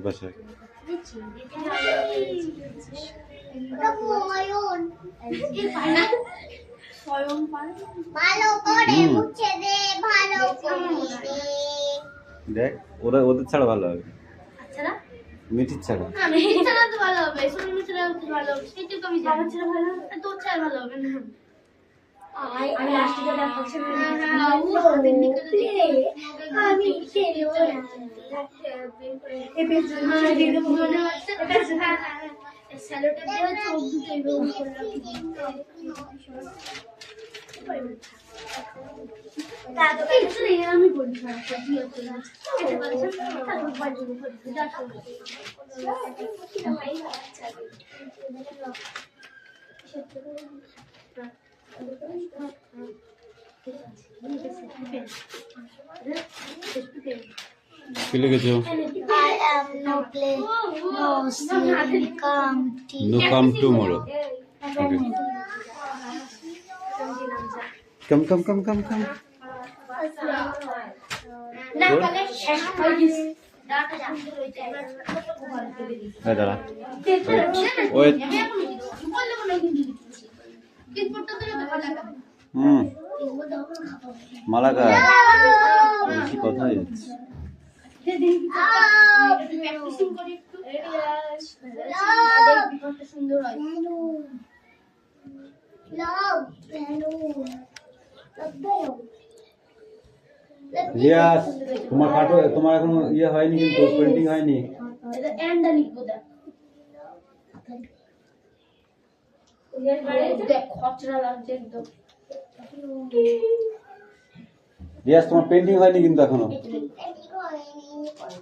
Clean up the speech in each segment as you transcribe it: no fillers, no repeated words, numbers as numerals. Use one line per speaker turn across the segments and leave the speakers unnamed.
বাসায় দেখ ওরা ওদের ছাড়া ভালো হবে। মিঠির ছাড়া
তো ভালো হবে, সুমি ছাড়া ভালো হবে, সেটুকু আমি জানি। ছাড়া ভালো হবে, তোর ছাড়া ভালো হবে না। আমি লাস্টে যেটা করছি আমি খেলেও এই পেজ দিয়ে দেবো মনে হচ্ছে। স্যালোটা দিয়ে চোখ দুটো এরকম করে রাখি। দাদু কিছু নেই, আমি বলি কি হচ্ছে না খেতে পারছি তারপর বাড়ি করে যা করব এটা ভাই আচ্ছা
কি লিখেছো?
I am no play no sleep
come tomorrow. Okay. Come.
না কালে শেষ হয়ে গেছে ডাটা জানতে হইছে
এই দাঁড়া ওই মালাকা বেশি কথা হচ্ছে।
সুন্দর হয়
রিয়াজ তোমার কাটো, তোমার এখন ইয়ে হয়নি কিন্তু পেন্টিং হয়নি।
এটা এন্ডা লিখবো দেখ দেখ খচরা লাগছে একদম।
রিয়াজ তোমার পেন্টিং হয়নি কিন্তু এখনো।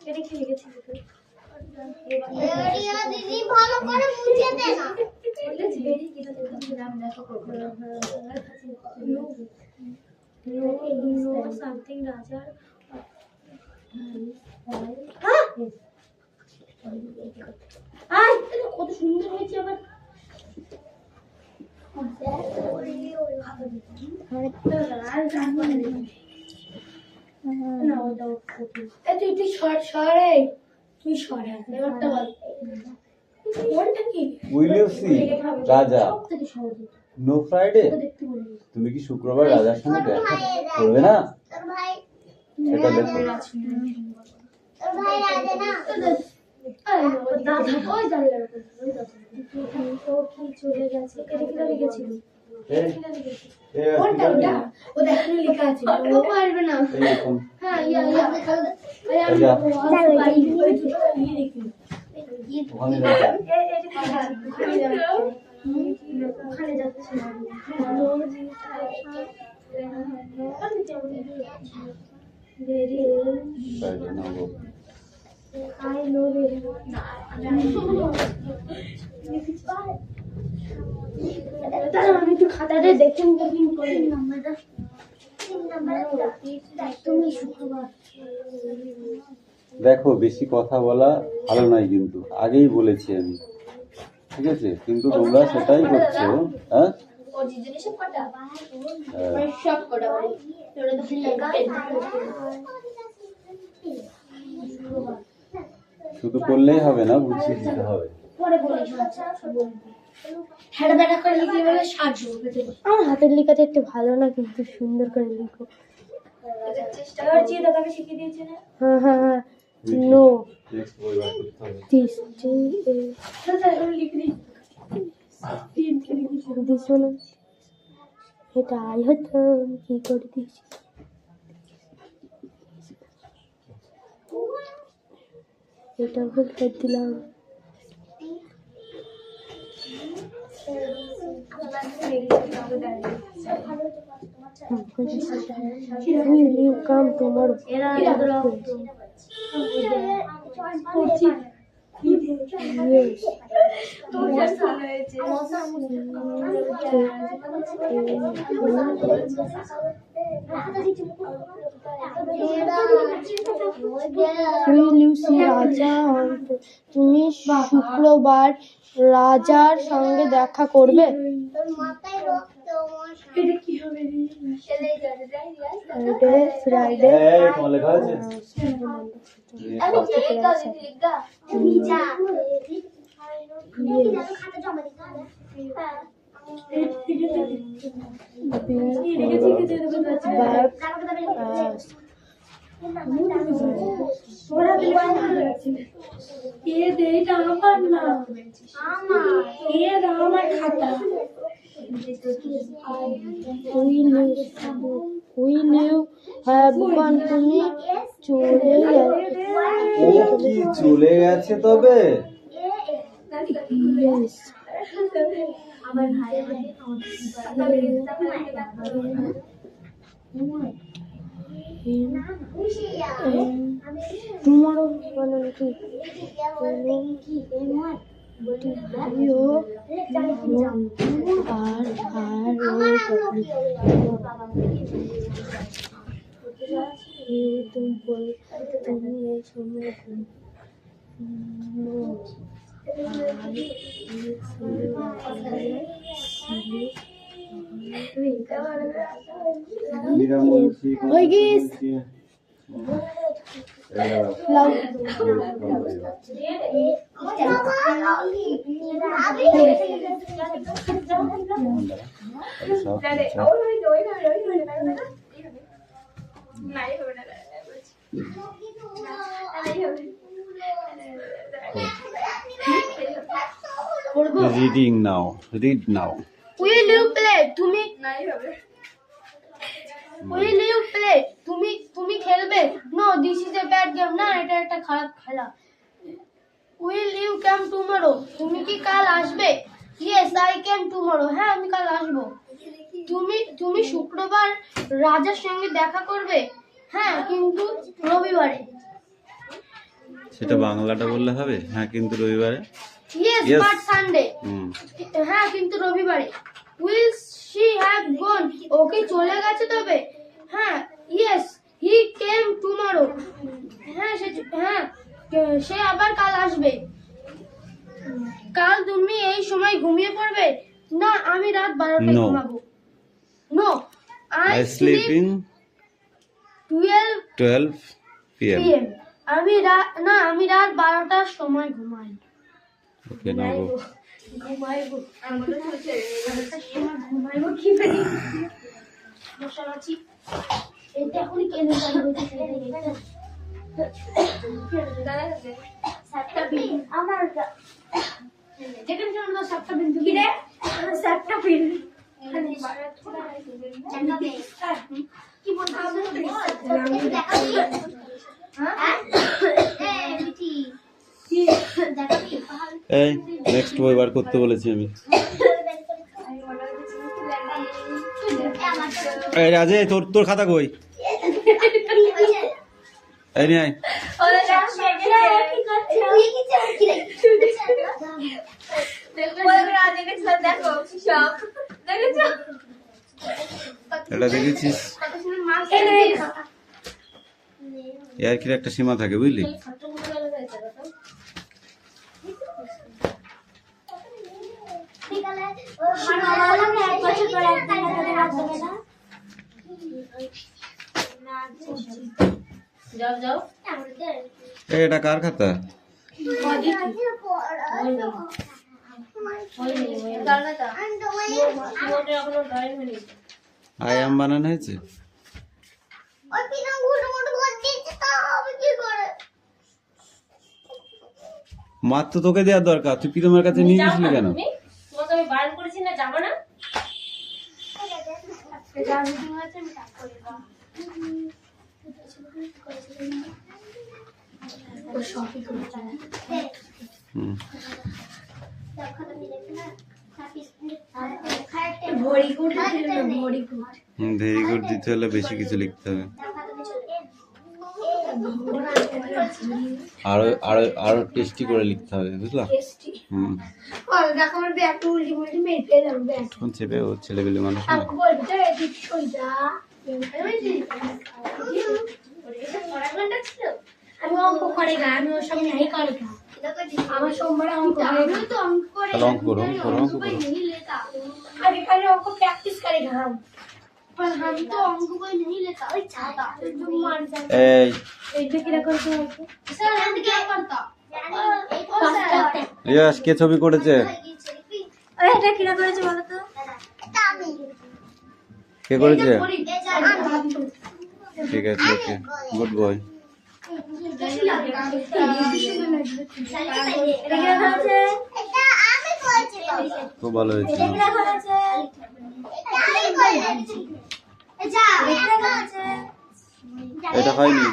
এটা কি লিখেছিস তুই? রিয়া দিদি ভালো করে মুছে দে না। বলেছি বেরি কি তো নাম দেখো করব। No something Raja. হ্যাঁ আই এটা কত সুন্দর হয়েছে আবার। তুই সরে তুই সরে ব্যাপারটা বল কোনটা কি
উইল ইউ সি রাজা নো ফ্রাইডে। তুমি কি শুক্রবার রাজার সঙ্গে দেখা করবে না? এটা দেখো
তোর ভাই রাজা না দাদা ওই জানলা তো কি চলে গেছে এটা কি লিখেছিল কোনটা ওটা ও দেখানো লেখা আছে ও পারবে না। হ্যাঁ ইয়া ওখানে যাচ্ছে I know very well. আমি একটু খাতাটা দেখে করে নাম্বারটা তুমি শুক্রবার
দেখো বেশি কথা বলা ভালো নয় কিন্তু আগেই বলেছি আমি, ঠিক আছে? কিন্তু তোমরা সেটাই করছো। হ্যাঁ
সব কটা
শুধু করলেই হবে না, বুঝিয়ে দিতে হবে।
আমার হাতের লেখাটা একটু ভালো না কিন্তু সুন্দর করে লিখো। হ্যাঁ নো দিস এটা আই হতো কি করে দিয়েছি এটা ভুল করে দিলাম। Will you come tomorrow? Yes. Will you see রাজা? তুমি শুক্রবার রাজার সঙ্গে দেখা করবে? এটা কি হবে রে?
ফ্রাইডে
এই তোমার লেখা আছে
আমি যে লিখা তুমি যা খাতা জমা দিতে হবে। আমার খাতা
উই নিউ হ্যাভ গন তুমি চলে গেছে
ও কি চলে গেছে তবে
ইয়েস
আমার ভাই
তোমারও বলো কি তুমি এই সময় হয়ে গেছে
reading now read now
will you play তুমি উইল ইউ প্লে তুমি তুমি খেলবে no this is a bad game না এটা একটা খারাপ খেলা উইল ইউ কাম টুমরো তুমি কি কাল আসবে ইয়েস আই ক্যাম টুমরো হ্যাঁ আমি কাল আসবো তুমি তুমি শুক্রবার রাজার সঙ্গে দেখা করবে হ্যাঁ কিন্তু রবিবারে
সেটা বাংলাটা বললে হবে হ্যাঁ কিন্তু রবিবারে
ইয়েস
Yes.
বাট সানডে হ্যাঁ কিন্তু রবিবারে উইল শি হ্যাভ গন ওকে চলে গেছে তবে হ্যাঁ ইয়েস হি কেম টুমরো হ্যাঁ সে আবার কাল আসবে কাল তুমি এই সময় ঘুমিয়ে পড়বে না আমি রাত 12টায়
No.
ঘুমাবো no I
I sleeping
12
12 PM
PM আমি রাত 12টার সময় ঘুমাই
ওকে নাও গো
ঘুমাইবো ঘুমাইবো কি করি বসাচ্ছি এটা এখনই কেন চালু হয়েছে সাতটা বিল আমার যেখানে আমরা সাতটা বিল কি রে সাতটা বিল কি বলছো
এই নেক্সট বই বার করতে বলেছি আমি এই রাজে তোর তোর খাতা কই এই নিয়ে আয় এটা দেখেছিস এর কি একটা সীমা থাকে বুঝলি এটা কার খাতা আয়াম বানানো হয়েছে মার তো তোকে দেওয়ার দরকার তুই প্রীতমের কাছে নিয়ে গেছিলি কেন
তোমাকে আমি বারণ করেছি না যাবো না
হুম ভেরি গুড দিতে হলে বেশি কিছু লিখতে হবে আরো আরো আরো টেস্টি করে লিখতে হবে বুঝলা হুম কোন চেপে ও ছেলেবেলে মানুষ না
আমি অঙ্ক করে গা আমি ওর সামনে নাই করে গা আমার সোমবার অঙ্ক
তাহলে অঙ্ক করো অঙ্ক করো অঙ্ক করো
আর खाली खाली हमको प्रैक्टिस करेगा हम।
पर हम तो अंक कोई नहीं लेता जो मार जाता
এই
এইটা কি করে তোমার
सर हम क्या करता
রিয়াজ কে ছবি করেছে?
ওই এটা কি করেছে বলো তো?
কে করেছে? ঠিক আছে, ওকে, গুড বয়।
এটা কি করেছে? এটা আমি করেছি তো।
খুব ভালো হয়েছে।
এটা কি করেছে? এটা আমি করেছি। এটা করেছে।
এটা হয়নি,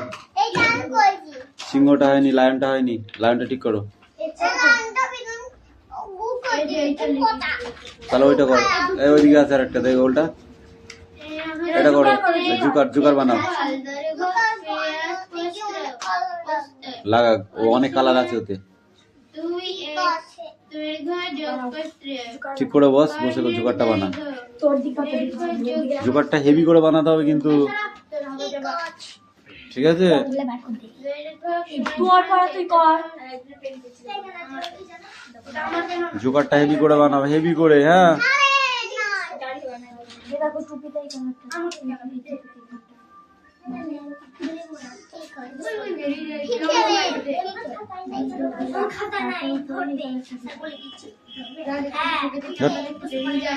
এটা আমি করেছি।
সিংহটা হয়নি, লায়নটা হয়নি। লায়নটা ঠিক করো।
এটা লাইনটা বিনুন বুক করে এটা কোটা।
তাহলে ওইটা করো। এই ওইদিকে আছে আরেকটা, দেখো ওলটা। এটা করো, জুকার জুকার বানাও। লাগা, ও অনেক কালার আছে ওতে। ঠিক করে বস, বসে জুকারটা বানা।
তোর দিকে
জুকারটা হেভি করে বানাতে হবে কিন্তু, ঠিক আছে?
তোর পড়া তুই কর।
জুকারটা হেভি করে বানাও, হেভি করে, হ্যাঁ।
এটা কো টুপিটাই কেন? খাতা নাই ধর দে বলে দিচ্ছি।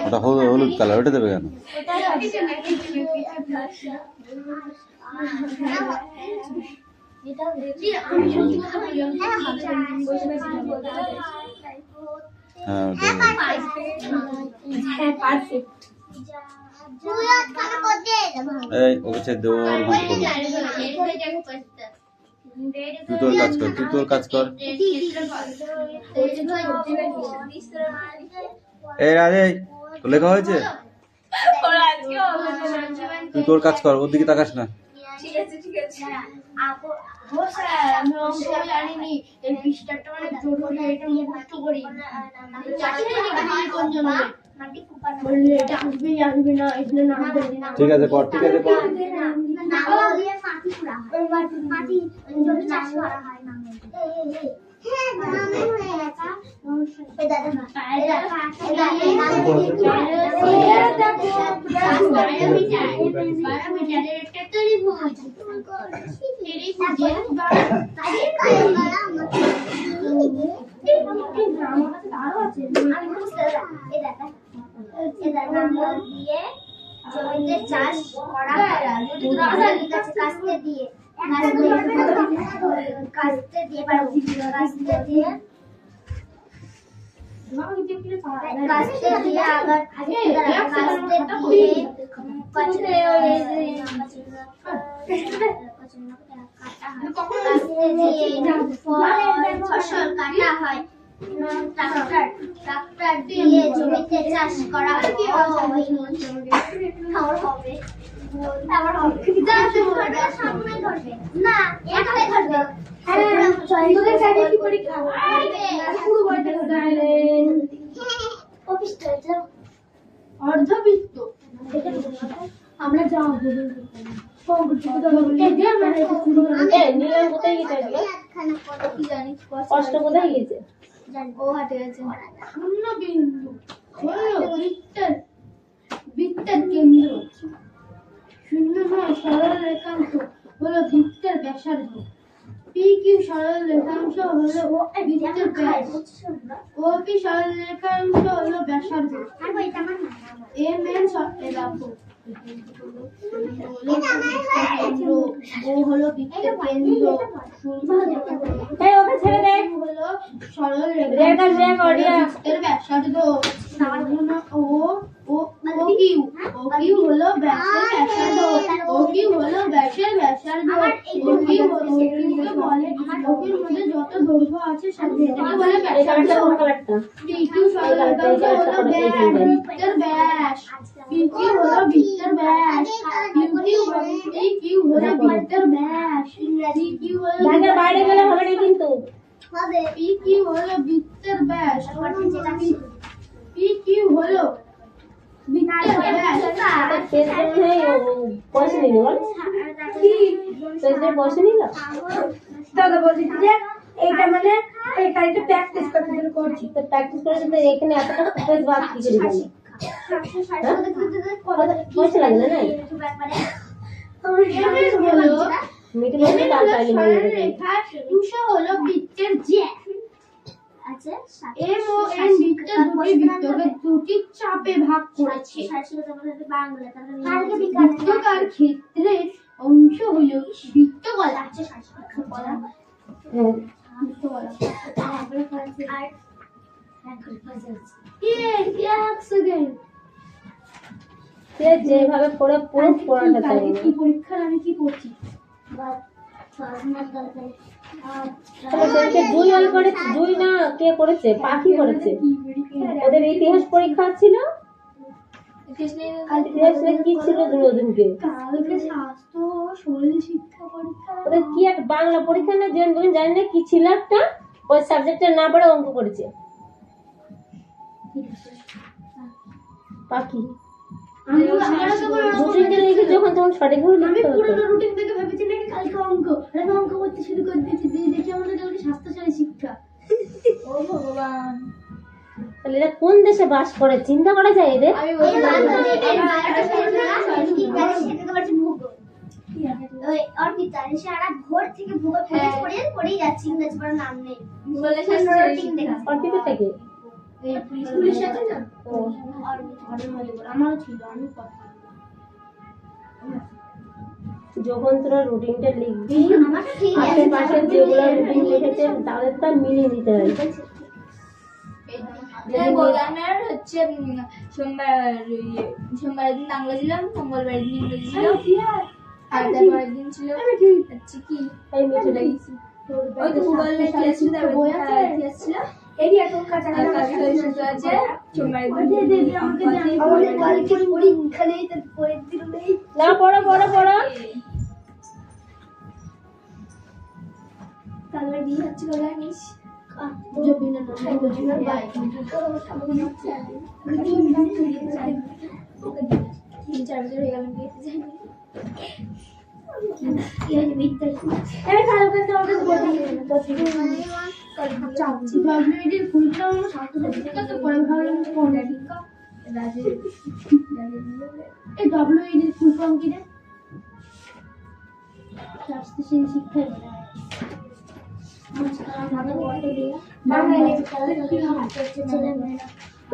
ওটা হলুদ কালার, ওটা দেবে কেন? হ্যাঁ এই ওকে ছেড়ে দে, ওর মতো করো। তুই তোর কাজ কর, তুই তোর কাজ কর। এই রাজে, তোর লেখা হয়েছে? তুই তোর কাজ কর, ওর দিকে তাকাস না।
ঠিক আছে ঠিক আছে।
ও স্যার আমি অঙ্ক জানিনি এই পৃষ্ঠাটা অনেক জরুরি এটা মুখস্থ করি চাকরি নিয়ে কোন জন্য মাটি কুপার বললে এটা আসবে আসবে না এগুলো না দেবে না
ঠিক আছে কর, ঠিক আছে কর।
না বলিয়ে মাটি পুরা ওই মাটি জমি চাষ করা হয় না এই হ্যাঁ নামে হয়ে গেছে এই দাদা না জমিতে চাষ করা কাস্তে দিয়ে কাস্তে দিয়ে আবার ফসল কাটা হয় ট্রাক্টর দিয়ে জমিতে চাষ করা হয় না এখানে ধরবে
অর্ধবৃত্ত আমরা যাও
কষ্ট কোথায় গেছে?
শূন্য বিন্দু হলো বৃত্তের কেন্দ্র শূন্য নয় সরল রেখাংশ হলো বৃত্তের ব্যাসার্ধ পি কিউ সরল রেখাংশ হলো বৃত্তের ব্যাস ও পি সরল রেখাংশ হলো ব্যাসার্ধ এম এন রাখো ও হলো বৃত্তের কেন্দ্র হলো সরল বৃত্তের ব্যাসার্ধ ও কিউ হলো ব্যাসের ব্যাসার্ধ ও কিউ হলো ব্যাসের ব্যাসার্ধ ও কিউ বলে ওকির মধ্যে যত দৈর্ঘ্য আছে সেটাকে বলে ব্যাসার্ধ পি কিউ সরল রেখাংশ হলো বৃত্তের ব্যাস পি কিউ হলো বৃত্তের ব্যাস পি কিউ হলো বৃত্তের ব্যাস পি কিউ হলো
বাইরে গেলে হবে না কিন্তু
হবে
পি কিউ হলো বৃত্তের ব্যাস পি কিউ হলো বৃত্তের ব্যাস
পয়সা নিল পয়সা নিল
দাদা বলছি যে এইটা মানে এই কাজটা প্র্যাকটিস করতে করছি
তো প্র্যাকটিস করে তো এখানে এতটা ভাব কি করে জানি পয়সা লাগবে না মিটিং এ তাল তালি মারিয়ে দেবে
রেখার অংশ হলো বৃত্তের জ্যা। এম ও এন বৃত্তের দুটি বৃত্তকে দুটি চাপে ভাগ করেছে। বৃত্তাকার ক্ষেত্রে অংশ হলো বৃত্তকলা। এক সেকেন্ড
সে যেভাবে পড়ে পুরো পড়াটা চাই
কি পরীক্ষার আমি কি করছি?
সেদিনকে দুই ওই করেছে, দুই না কে করেছে, পাখি করেছে। ওদের ইতিহাস পরীক্ষা ছিল, ইতিহাসে কি ছিল দুদিনকে
কালকে স্বাস্থ্য ও শরীর শিক্ষা পরীক্ষা।
ওদের কি এক বাংলা পরীক্ষা না যে দুদিন জানি না কি ছিল একটা, ওই সাবজেক্টটা না পড়ে অঙ্ক করেছে পাখি। রুটিনটা লিখে যখন তখন সঠিকভাবে
আমি
লিখতে
পুরো
হতো।
রুটিন থেকে ভেবেছি নাকি কালকে অঙ্ক, আমি অঙ্ক করতে শুরু করে দিয়েছি, দিয়ে দেখি আমাদের কালকে স্বাস্থ্যশালী শিক্ষা। ও ভগবান,
তাহলে এরা কোন দেশে বাস করে চিন্তা করা যায় এদের?
আমি
অর্পিতা থেকে
পুলিশ আছে না,
ও,
আমারও ছিল, আমি
যখন তোরা রুটিনটা লিখবি আশেপাশে যেগুলো রুটিন লিখেছে তাদের তো মিলিয়ে দিতে হয়।
আমার হচ্ছে সোমবার দিন বাংলা ছিলাম, মঙ্গলবার দিন ইংরেজি ছিল, আর তারপরের দিন ছিল হচ্ছে কি
এই মিঠে
চলে গেছি। ওই তো ভূগোলের ক্লাস ছিল, তারপর ইতিহাস ছিল, আছে সোমবার দিন
পরীক্ষা নেই, তারপরের দিন নেই।
না পড়ো পড়ো পড়ো।
তারপরে বিয়ে হচ্ছে বলে আনিস তিন চার বছর হয়ে গেল বিয়েতে যাইনি।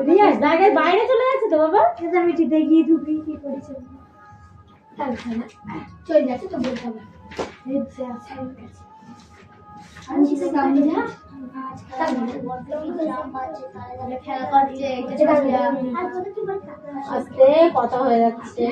রিয়াজ জায়গায় বাইরে চলে যাচ্ছে তো বাবা।
আমি চিন্তা গিয়ে ঢুকি কি করেছে
চলে যাচ্ছে তো বলতে হবে।
আস্তে কথা হয়ে যাচ্ছে।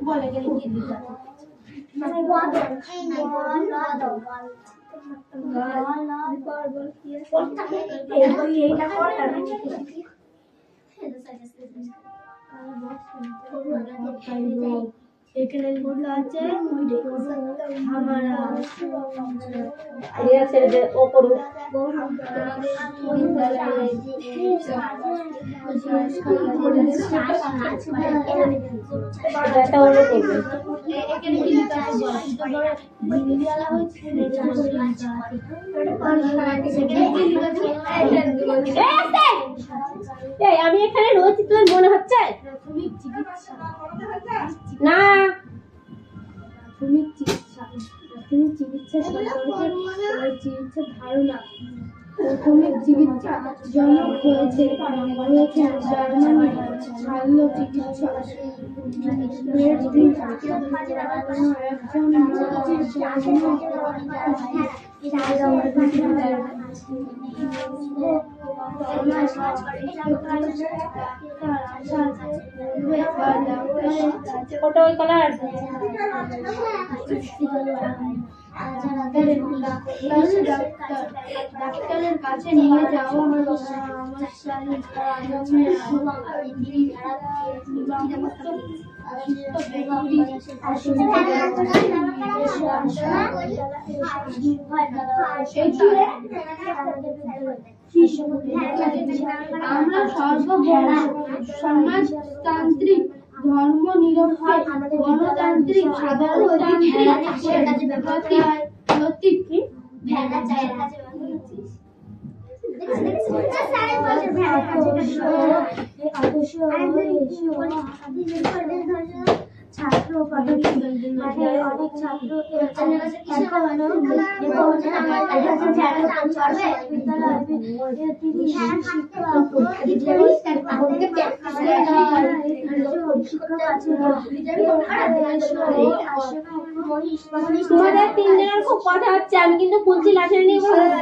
বলে গেলে কি দিতে এখানে বললো আছে
রিয়াজ ছেড়ে দে, ও করুক। এটা হলো করবে।
এখানে কি লিখা আছে বিলিয়ালা হচ্ছে
এই আমি এখানে রয়েছি তোর মনে হচ্ছে
প্রাথমিক চিকিৎসা
না?
প্রাথমিক চিকিৎসা সম্পর্কে চিকিৎসার ধারণা। প্রাথমিক চিকিৎসা জনক হয়েছে জার্মানি শল্য চিকিৎসক
ওটা ওই কালার
ডাক্তারের কাছে নিয়ে যাওয়া হলো আমরা সর্বভৌম সমাজতান্ত্রিক ধর্ম নিরপেক্ষ গণতান্ত্রিক সাধারণতান্ত্রিক প্রতীক
ভেড়া চায়ের কাছে ছাত্র পদ্ধতি মানে অনেক ছাত্র
তোমাদের তিনজনের খুব কথা হচ্ছে, আমি কিন্তু কুলচি লাঠি নিয়ে বলবো।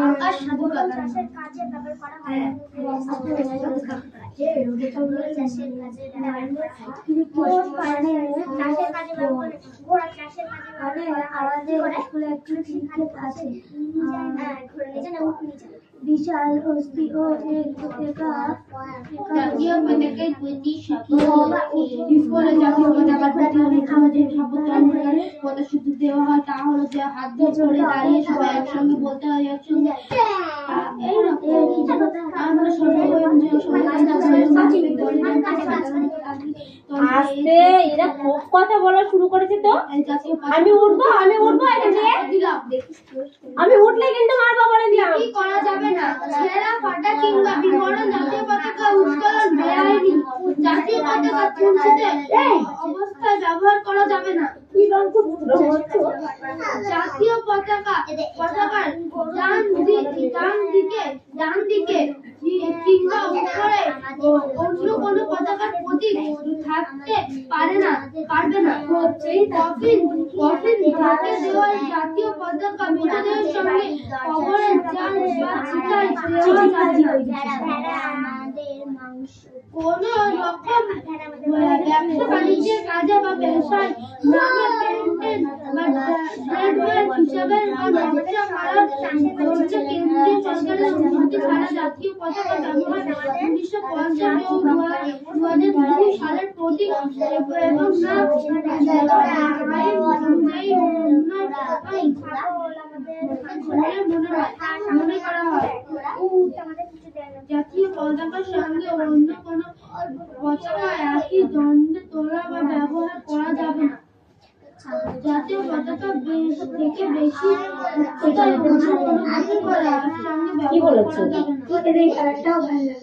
আকাশ সাধুকা চাষের কাজে ব্যবহার করা হয় চাষের কাজে আমাদের স্কুলে একটু শিক্ষক আছে বিশাল অস্থি ও
জাতীয় পতাকার প্রতি স্কুলে জাতীয় পতাকার প্রতি আমাদের পদসূচি দেওয়া হয়, তা হলো যে হাত দিয়ে চড়ে দাঁড়িয়ে সবাই একসঙ্গে বলতে হয়, একসঙ্গে আমরা
আস্তে এরা খুব কথা বলা শুরু করেছে তো। আমি উঠবো এখান থেকে, আমি উঠলে কিন্তু মারবো বলে দিলাম।
কি করা যাবে না, ছেঁড়া ফাটা কিংবা বিবরণ জাতীয় পতাকা উত্তোলন বেআইনি, জাতীয় পতাকা তুলসিতে অবস্থায় ব্যবহার করা যাবে না। জাতীয় পতাকার ডান দিকে কিংবা উপরে অন্য কোনো পতাকার প্রতীক থাকতে পারবে না। কফিন ঢাকে দেওয়া জাতীয় পতাকা মৃতদেহের সঙ্গে কবরের চাল বা চিতায় কোন রকম ব্যবসা বাণিজ্যের কাজে বা ব্যবসায় নামে পেন্টেন বা ট্রেডমার্ক হিসাবে ব্যবসা করার জন্য কেন্দ্রীয় সরকারের অনুমতি ছাড়া জাতীয় পতাকা ব্যবহার 1950 ও 2002 সালের প্রতীক এবং মনে করা হয়। জাতীয় পতাকার সঙ্গে অন্য কোনো পতাকা একই দণ্ডে তোলা বা ব্যবহার করা যাবে না। জাতীয় পতাকা থেকে বেশি
কি বলেছো?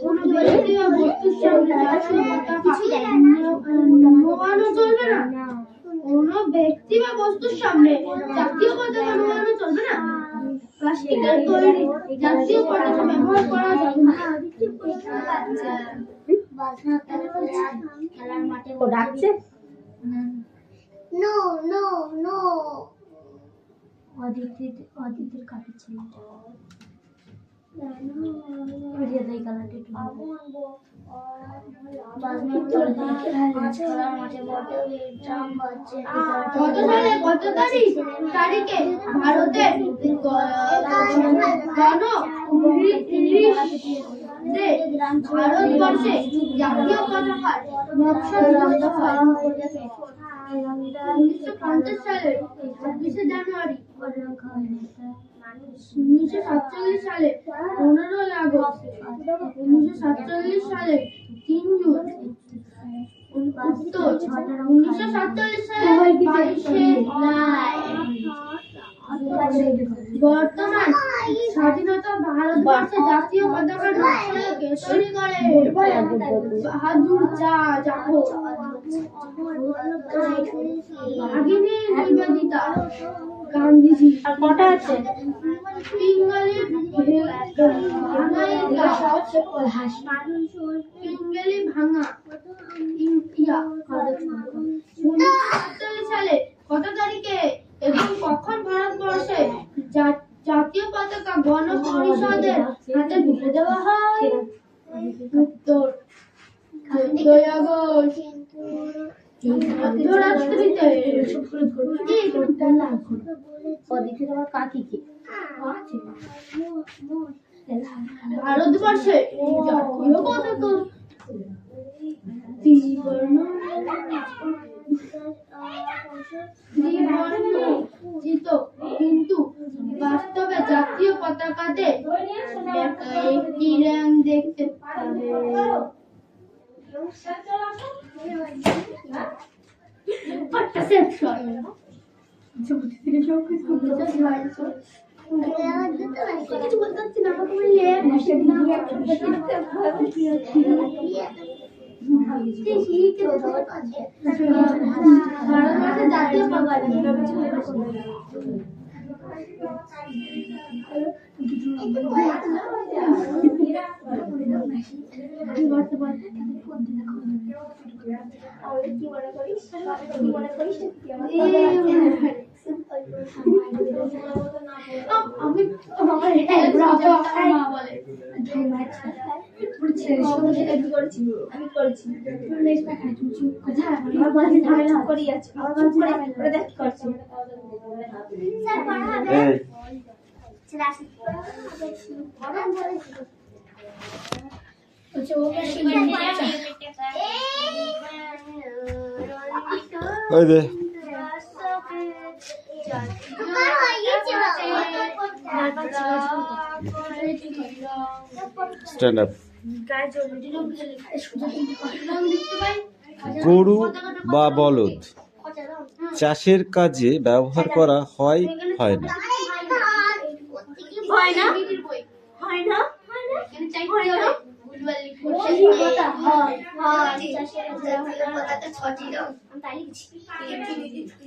কোনো ব্যক্তি বা বস্তুর সামনে জাতীয় পতাকা নোয়ানো চলবে না। কোনো ব্যক্তি বা বস্তুর সামনে জাতীয় পতাকা নোয়ানো চলবে না। প্লাস্টিকের তৈরি জাতীয় পতাকা ব্যবহার করা যাবে না।
ও ডাকছে।
অদিতির কাছে ছিল
কত তারিখে ভারতের ভারতবর্ষে জাতীয় পতাকার নকশা নির্মিত হয় 1950 সালের 26 জানুয়ারি, 1947 সালে 15 আগস্ট, 1947 সালে 3 জুন, 1947 সালে 22 বর্তমান স্বাধীনতা ভারতবর্ষে জাতীয় পতাকার নকশা কেশরী করে বাহাদুর জাফর, ভাগিনী নিবেদিতা, গান্ধীজি।
আর কটা আছে?
পিঙ্গলি ভাঙা 1947 সালে কত তারিখে এবং কখন ভারতবর্ষে জাতীয় পতাকা গণপরিষদের হাতে তুলে দেওয়া হয়? উত্তর 14 আগস্ট মধ্যরাত্রিতে।
অদিতির আবার কাকি কি?
ভারতবর্ষে জাতীয় পতাকা ত্রিবর্ণচিত, কিন্তু বাস্তবে জাতীয় পতাকাতে আছে একটি র্যাম দেখতে পাবে। কিছু বলতে পারছি না, আমাকে বললে জাতীয় বাঙালি
ওই দে স্ট্যান্ড আপ। গরু বা বলদ চাষের কাজে ব্যবহার করা হয় হয় না?
হয় না হয় না হয় না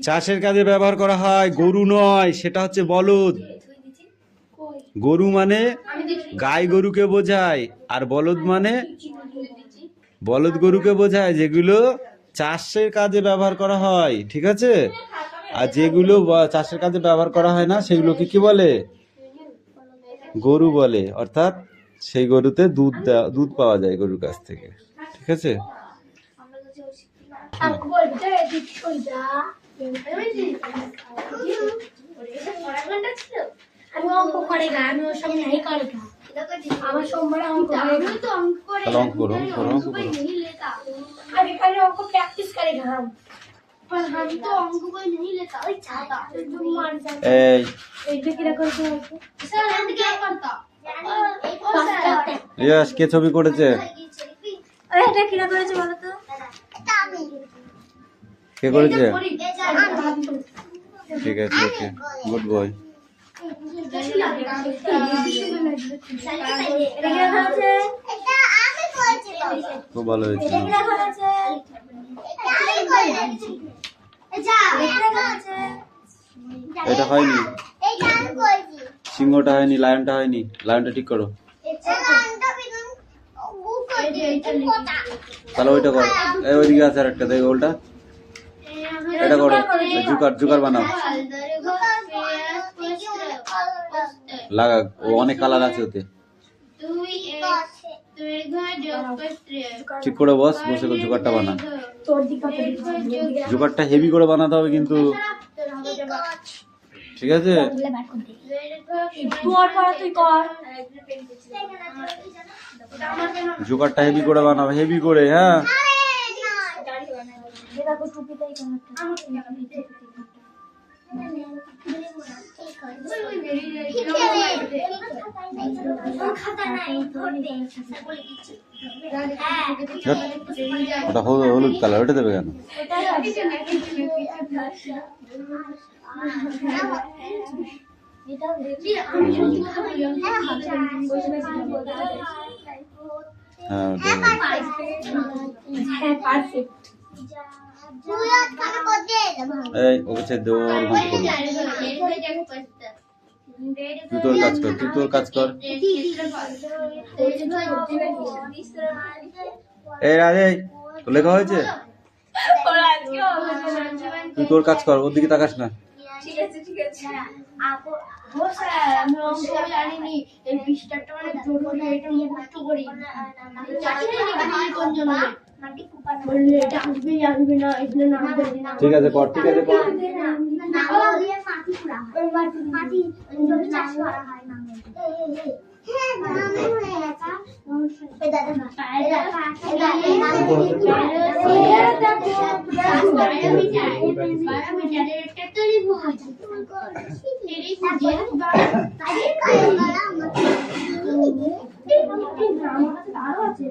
চাষের কাজে ব্যবহার করা হয়, গরু নয়, সেটা হচ্ছে বলদ। গরু মানে গাই গরুকে বোঝায়, আর বলদ মানে বলদ গরুকে বোঝায় যেগুলো চাষের কাজে ব্যবহার করা হয়, ঠিক আছে? আর যেগুলো চাষের কাজে ব্যবহার করা হয় না সেগুলোকে কি বলে? গরু বলে। অর্থাৎ সেই গরুতে দুধ পাওয়া যায় গরুর কাছ থেকে, ঠিক আছে?
আমি অঙ্ক করে গা, আমি ওর সঙ্গে নাই করে গা। আমার সোমবার অঙ্ক করে গা।
তাহলে অঙ্ক করো, অঙ্ক করো, অঙ্ক করো।
আমি খালি অঙ্ক প্র্যাকটিস করে গা।
पर हम तो अंक कोई नहीं लेता। ओए चाहता
तुम मान जा।
এই
এইটা কি রকম আছে?
सर हम क्या करता?
ইয়াস কে ছবি করেছে?
ওই এটা কি রকম আছে বলো তো?
কে করেছে? ঠিক আছে, ওকে, গুড বয়।
এটা কি রকম আছে?
খুব ভালো হয়েছে।
এটা কি রকম আছে?
এটা হয়নি, সিংহটা হয়নি, লায়নটা হয়নি। লায়নটা ঠিক করো, তাহলে ওইটা করো। এই ওইদিকে আছে আর একটা, দেখো ওলটা, এটা করো। জুকার জুকার বানাও, লাগা, ও অনেক কালার আছে ওতে। ঠিক করে বস, বসে জুকারটা বানা। জুকারটা হেভি করে বানাতে হবে কিন্তু, ঠিক আছে? জুকারটা হেভি করে বানাবে, হেভি করে, হ্যাঁ। ওটা হলুদ কালার, ওটা দেবে কেন? হ্যাঁ, এই ওকে ছেড়ে দে, ওর মতো করবে। তুই তোর কাজ কর, তুই তোর কাজ কর। এই রাজে, তোর লেখা হয়েছে? তুই তোর কাজ কর, ওর দিকে তাকাস না।
ঠিক আছে ঠিক আছে।
ও স্যার আমি অঙ্ক জানিনি, এই পৃষ্ঠাটা অনেক জরুরি, এটা মুখস্থ করি। বললে এটা আসবে আসবে না, এখানে নাম দেবে না।
ঠিক আছে কর, ঠিক আছে কর।
আরো আছে